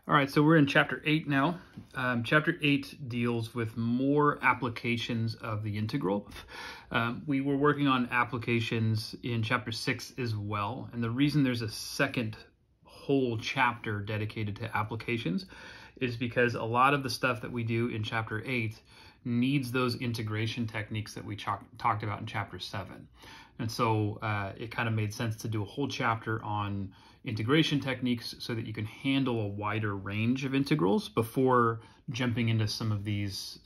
All right, so we're in chapter 8 now. Chapter 8 deals with more applications of the integral. We were working on applications in chapter 6 as well, and the reason there's a second whole chapter dedicated to applications is because a lot of the stuff that we do in chapter 8 needs those integration techniques that we talked about in chapter 7. And so it kind of made sense to do a whole chapter on integration techniques so that you can handle a wider range of integrals before jumping into some of these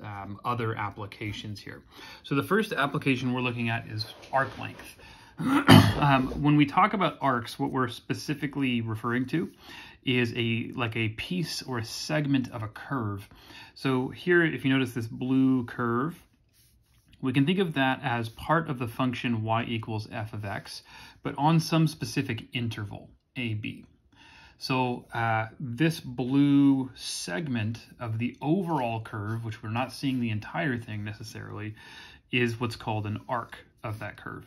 other applications here. So the first application we're looking at is arc length. When we talk about arcs, what we're specifically referring to is like a piece or a segment of a curve. So here, if you notice this blue curve, we can think of that as part of the function y equals f of x, but on some specific interval, ab. So this blue segment of the overall curve, which we're not seeing the entire thing necessarily, is what's called an arc of that curve.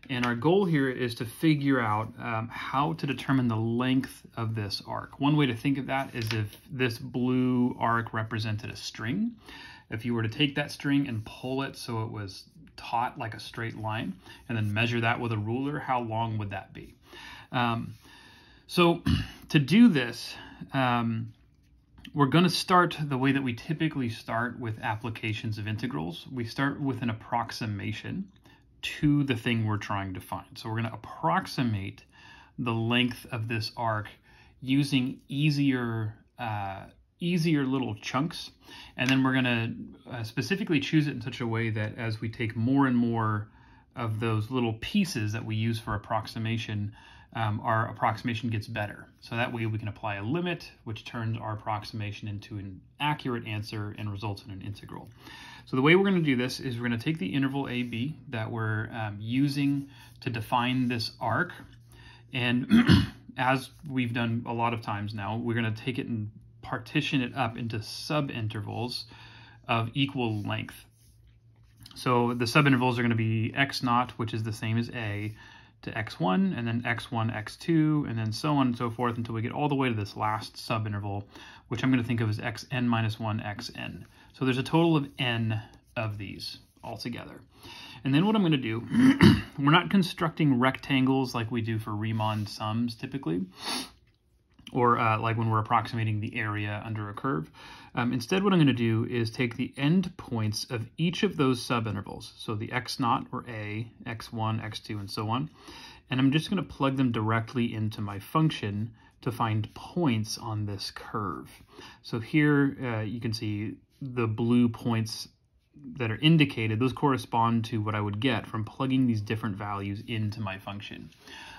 And our goal here is to figure out how to determine the length of this arc. One way to think of that is if this blue arc represented a string. If you were to take that string and pull it so it was taut like a straight line, and then measure that with a ruler, how long would that be? So to do this, we're going to start the way that we typically start with applications of integrals. We start with an approximation to the thing we're trying to find. So we're going to approximate the length of this arc using easier little chunks, and then we're going to specifically choose it in such a way that as we take more and more of those little pieces that we use for approximation, our approximation gets better. So that way we can apply a limit, which turns our approximation into an accurate answer and results in an integral. So the way we're going to do this is we're going to take the interval AB that we're using to define this arc, and as we've done a lot of times now, we're going to take it and partition it up into subintervals of equal length. So the subintervals are going to be x0, which is the same as a, to x1, and then x1, x2, and then so on and so forth until we get all the way to this last subinterval, which I'm going to think of as xn minus 1, xn. So there's a total of n of these altogether. And then what I'm going to do, we're not constructing rectangles like we do for Riemann sums typically, or like when we're approximating the area under a curve. Instead, what I'm going to do is take the endpoints of each of those subintervals, so the x0 or a, x1, x2, and so on, and I'm just going to plug them directly into my function to find points on this curve. So here you can see the blue points that are indicated. Those correspond to what I would get from plugging these different values into my function.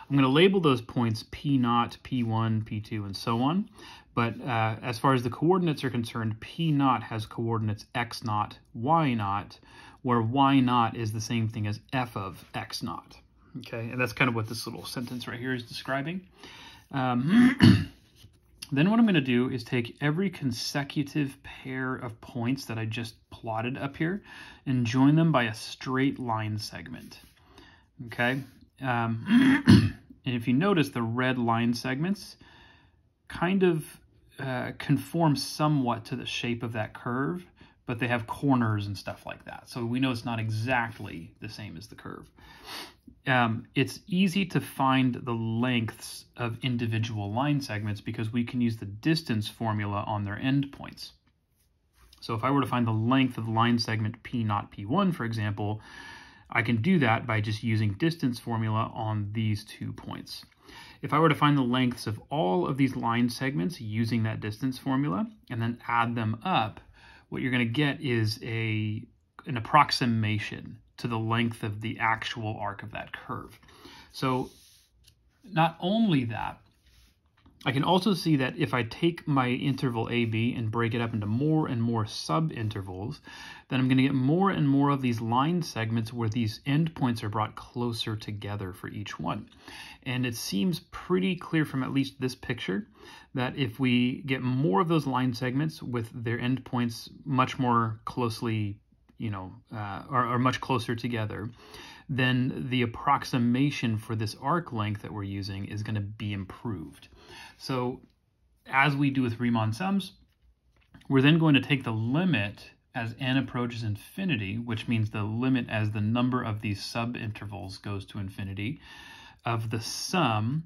I'm going to label those points P0, P1, P2, and so on. But as far as the coordinates are concerned, P0 has coordinates x0, y0, where y0 is the same thing as f of x0. Okay, and that's kind of what this little sentence right here is describing. Then what I'm going to do is take every consecutive pair of points that I just plotted up here and join them by a straight line segment. Okay. And if you notice, the red line segments kind of conform somewhat to the shape of that curve, but they have corners and stuff like that. So we know it's not exactly the same as the curve. It's easy to find the lengths of individual line segments because we can use the distance formula on their endpoints. So if I were to find the length of the line segment P0, P1, for example, I can do that by just using distance formula on these 2 points. If I were to find the lengths of all of these line segments using that distance formula and then add them up, what you're going to get is an approximation to the length of the actual arc of that curve. So not only that, I can also see that if I take my interval AB and break it up into more and more subintervals, then I'm going to get more and more of these line segments where these endpoints are brought closer together for each one. And it seems pretty clear from at least this picture that if we get more of those line segments with their endpoints much more closely, are much closer together, then the approximation for this arc length that we're using is going to be improved. So as we do with Riemann sums, we're then going to take the limit as n approaches infinity, which means the limit as the number of these subintervals goes to infinity, of the sum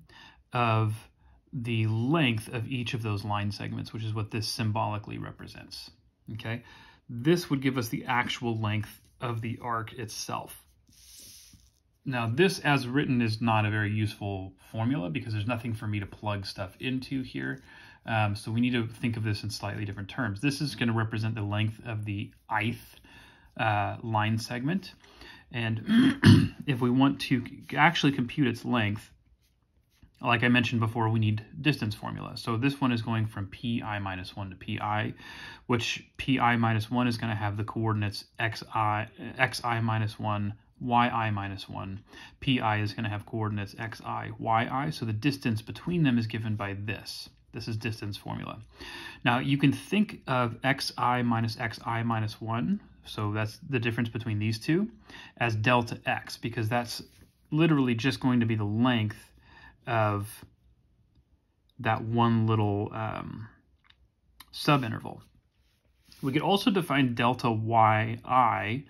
of the length of each of those line segments, which is what this symbolically represents. Okay, this would give us the actual length of the arc itself. Now, this as written is not a very useful formula because there's nothing for me to plug stuff into here. So we need to think of this in slightly different terms. This is going to represent the length of the ith line segment. And if we want to actually compute its length, like I mentioned before, we need distance formula. So this one is going from pi minus 1 to pi, which pi minus 1 is going to have the coordinates xi minus 1, yi minus 1. Pi is going to have coordinates xi, yi. So the distance between them is given by this. This is distance formula. Now you can think of xi minus 1, so that's the difference between these two, as delta x, because that's literally just going to be the length of that one little subinterval. We could also define delta yi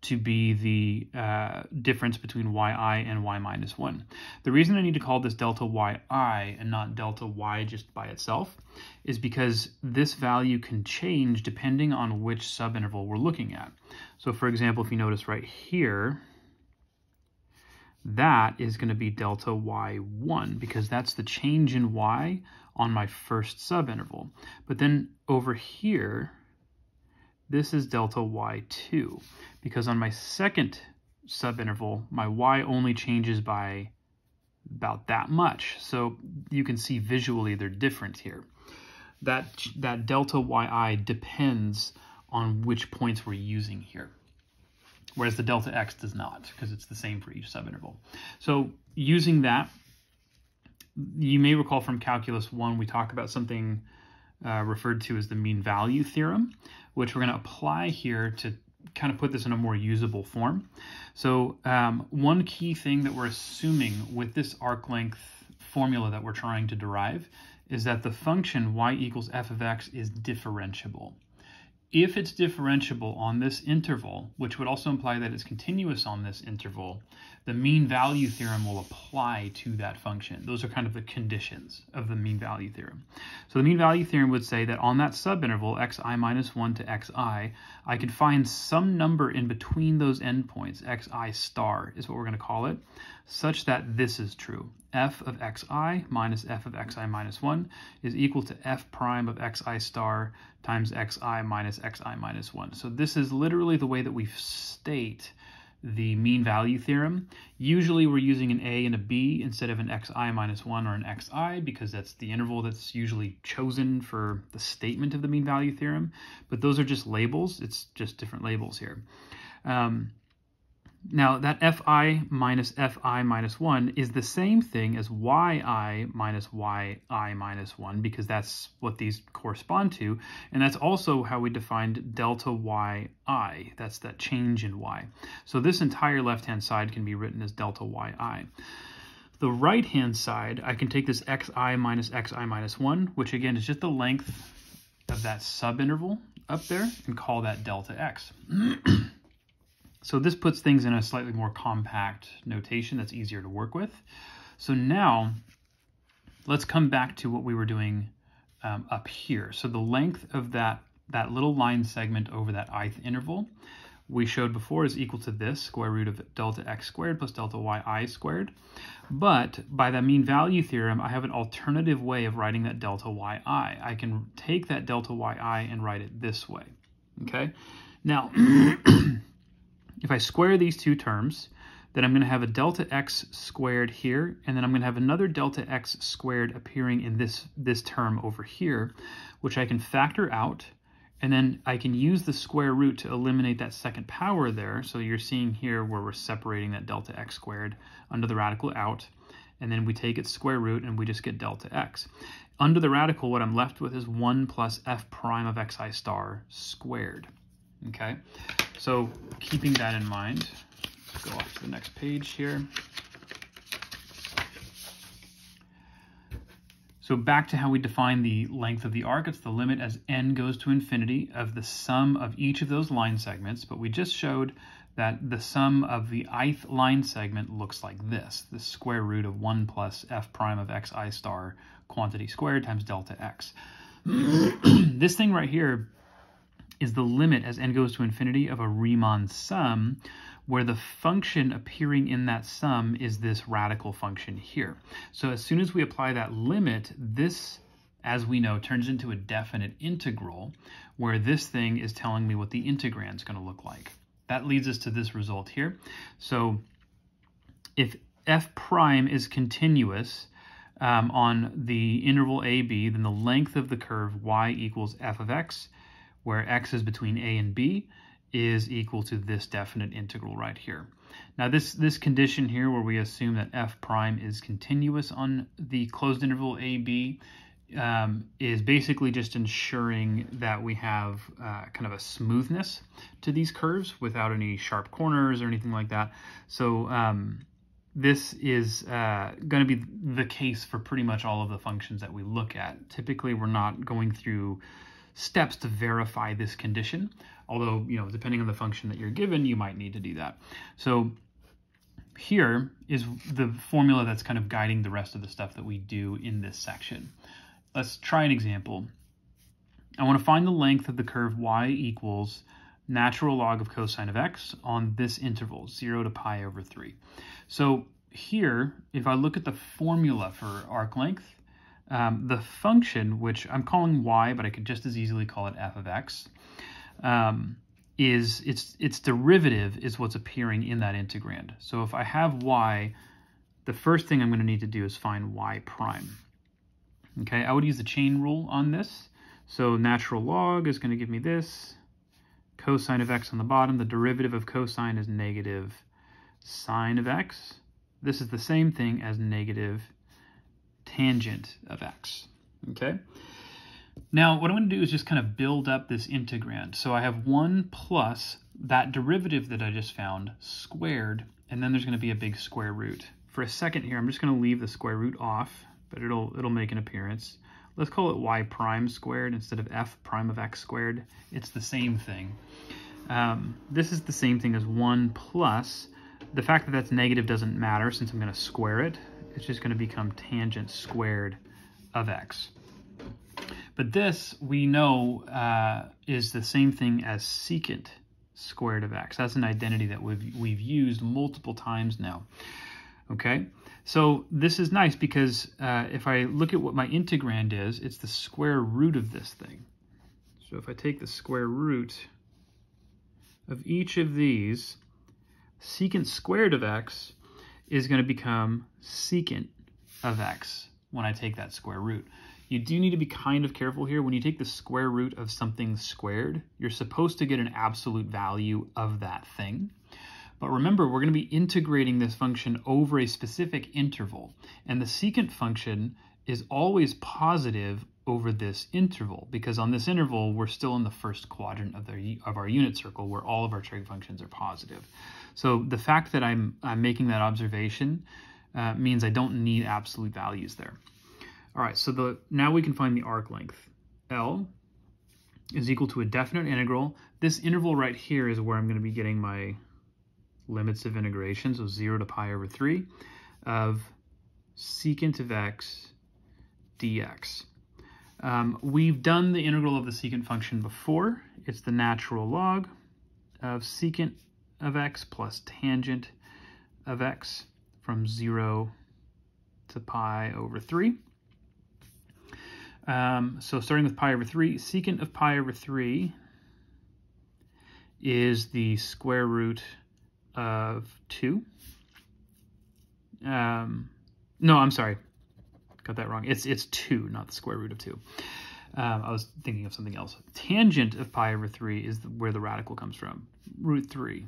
to be the difference between yi and y minus 1. The reason I need to call this delta yi and not delta y just by itself is because this value can change depending on which subinterval we're looking at. So for example, if you notice right here, that is going to be delta y1 because that's the change in y on my first subinterval. But then over here, this is delta y2 because on my second subinterval, my y only changes by about that much. So you can see visually they're different here. That delta yi depends on which points we're using here, whereas the delta x does not because it's the same for each subinterval. So using that, you may recall from Calculus 1, we talk about something referred to as the mean value theorem, which we're going to apply here to kind of put this in a more usable form. So one key thing that we're assuming with this arc length formula that we're trying to derive is that the function y equals f of x is differentiable. If it's differentiable on this interval, which would also imply that it's continuous on this interval, the mean value theorem will apply to that function. Those are kind of the conditions of the mean value theorem. So the mean value theorem would say that on that subinterval, xi minus 1 to xi, I can find some number in between those endpoints, xi star is what we're going to call it, such that this is true. F of xi minus f of xi minus 1 is equal to f prime of xi star times xi minus 1. So this is literally the way that we state the mean value theorem. Usually we're using an a and a b instead of an xi minus 1 or an xi because that's the interval that's usually chosen for the statement of the mean value theorem. But those are just labels. It's just different labels here. Now that fi minus 1 is the same thing as yi minus 1 because that's what these correspond to, and that's also how we defined delta yi. That's that change in y. So this entire left-hand side can be written as delta yi. The right-hand side, I can take this xi minus 1, which again is just the length of that subinterval up there, and call that delta x. So this puts things in a slightly more compact notation that's easier to work with. So now let's come back to what we were doing up here. So the length of that little line segment over that ith interval we showed before is equal to this, square root of delta x squared plus delta yi squared. But by the mean value theorem, I have an alternative way of writing that delta yi. I can take that delta yi and write it this way. Okay? Now, if I square these two terms, then I'm going to have a delta x squared here, and then I'm going to have another delta x squared appearing in this term over here, which I can factor out, and then I can use the square root to eliminate that second power there. So you're seeing here where we're separating that delta x squared under the radical out, and then we take its square root and we just get delta x. Under the radical, what I'm left with is 1 plus f prime of xi star squared. Okay, so keeping that in mind, let's go off to the next page here. So back to how we define the length of the arc, it's the limit as n goes to infinity of the sum of each of those line segments, but we just showed that the sum of the ith line segment looks like this, the square root of 1 plus f prime of xi star quantity squared times delta x. This thing right here is the limit as n goes to infinity of a Riemann sum, where the function appearing in that sum is this radical function here. So as soon as we apply that limit, this, as we know, turns into a definite integral, where this thing is telling me what the integrand is going to look like. That leads us to this result here. So if f prime is continuous on the interval AB, then the length of the curve y equals f of x, where x is between a and b, is equal to this definite integral right here. Now this condition here, where we assume that f prime is continuous on the closed interval AB, is basically just ensuring that we have kind of a smoothness to these curves without any sharp corners or anything like that. So this is going to be the case for pretty much all of the functions that we look at. Typically, we're not going through steps to verify this condition, although, you know, depending on the function that you're given, you might need to do that. So here is the formula that's kind of guiding the rest of the stuff that we do in this section. Let's try an example. I want to find the length of the curve y equals natural log of cosine of x on this interval, 0 to pi over 3. So here, if I look at the formula for arc length, the function, which I'm calling y, but I could just as easily call it f of x, is its derivative is what's appearing in that integrand. So if I have y, the first thing I'm going to need to do is find y prime. Okay, I would use the chain rule on this. So natural log is going to give me this. Cosine of x on the bottom, the derivative of cosine is negative sine of x. This is the same thing as negative tangent of x. Okay. Now what I'm going to do is just kind of build up this integrand. So I have 1 plus that derivative that I just found squared, and then there's going to be a big square root. For a second here, I'm just going to leave the square root off, but it'll make an appearance. Let's call it y prime squared instead of f prime of x squared. It's the same thing. This is the same thing as 1 plus. The fact that that's negative doesn't matter since I'm going to square it. It's just going to become tangent squared of x. But this, we know, is the same thing as secant squared of x. That's an identity that we've used multiple times now. Okay, so this is nice because if I look at what my integrand is, it's the square root of this thing. So if I take the square root of each of these, secant squared of x is going to become secant of x when I take that square root. You do need to be kind of careful here. When you take the square root of something squared, you're supposed to get an absolute value of that thing. But remember, we're going to be integrating this function over a specific interval. And the secant function is always positive over this interval, because on this interval, we're still in the first quadrant of our unit circle, where all of our trig functions are positive. So the fact that I'm making that observation means I don't need absolute values there. All right, so now we can find the arc length. L is equal to a definite integral. This interval right here is where I'm going to be getting my limits of integration, so 0 to pi over 3 of secant of x dx. We've done the integral of the secant function before. It's the natural log of secant of x plus tangent of x from 0 to pi over 3. So starting with pi over 3, secant of pi over 3 is the square root of 2. No, I'm sorry. Got that wrong. It's 2, not the square root of 2. I was thinking of something else. Tangent of pi over 3 is where the radical comes from, root 3.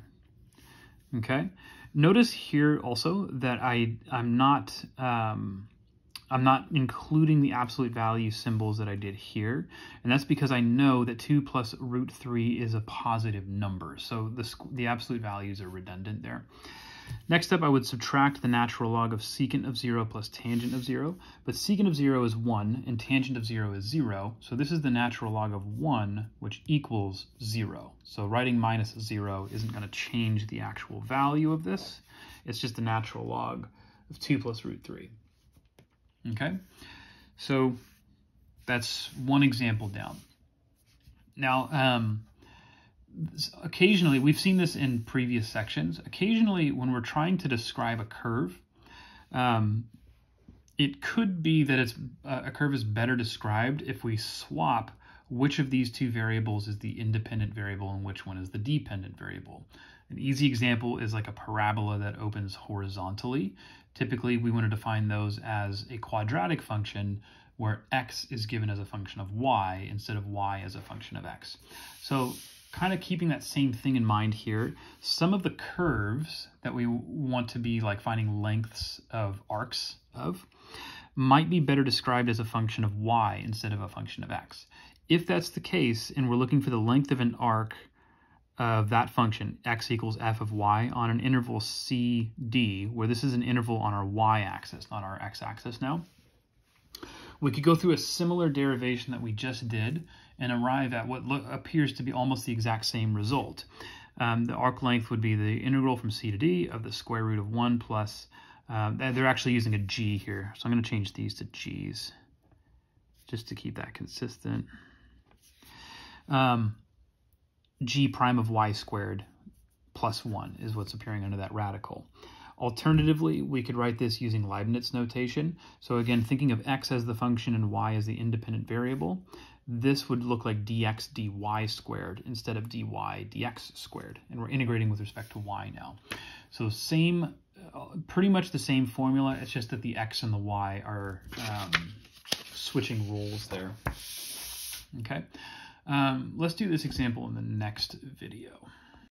Okay. Notice here also that I'm not including the absolute value symbols that I did here, and that's because I know that 2 plus root 3 is a positive number, so the absolute values are redundant there. Next up, I would subtract the natural log of secant of 0 plus tangent of 0, but secant of 0 is 1 and tangent of 0 is 0, so this is the natural log of 1, which equals 0. So writing minus 0 isn't going to change the actual value of this. It's just the natural log of 2 plus root 3. Okay, so that's one example down. Now, occasionally, we've seen this in previous sections, occasionally when we're trying to describe a curve, it could be that a curve is better described if we swap which of these two variables is the independent variable and which one is the dependent variable. An easy example is like a parabola that opens horizontally. Typically, we want to define those as a quadratic function where x is given as a function of y instead of y as a function of x. So kind of keeping that same thing in mind here, some of the curves that we want to be like finding lengths of arcs of might be better described as a function of y instead of a function of x. If that's the case, and we're looking for the length of an arc of that function, x equals f of y, on an interval CD, where this is an interval on our y-axis, not our x-axis now, we could go through a similar derivation that we just did and arrive at what appears to be almost the exact same result. The arc length would be the integral from c to d of the square root of 1 plus, they're actually using a g here, so I'm going to change these to g's just to keep that consistent. G prime of y squared plus 1 is what's appearing under that radical. Alternatively, we could write this using Leibniz notation. So again, thinking of x as the function and y as the independent variable, this would look like dx dy squared instead of dy dx squared. And we're integrating with respect to y now. So same, pretty much the same formula. It's just that the x and the y are switching roles there. Okay. Let's do this example in the next video.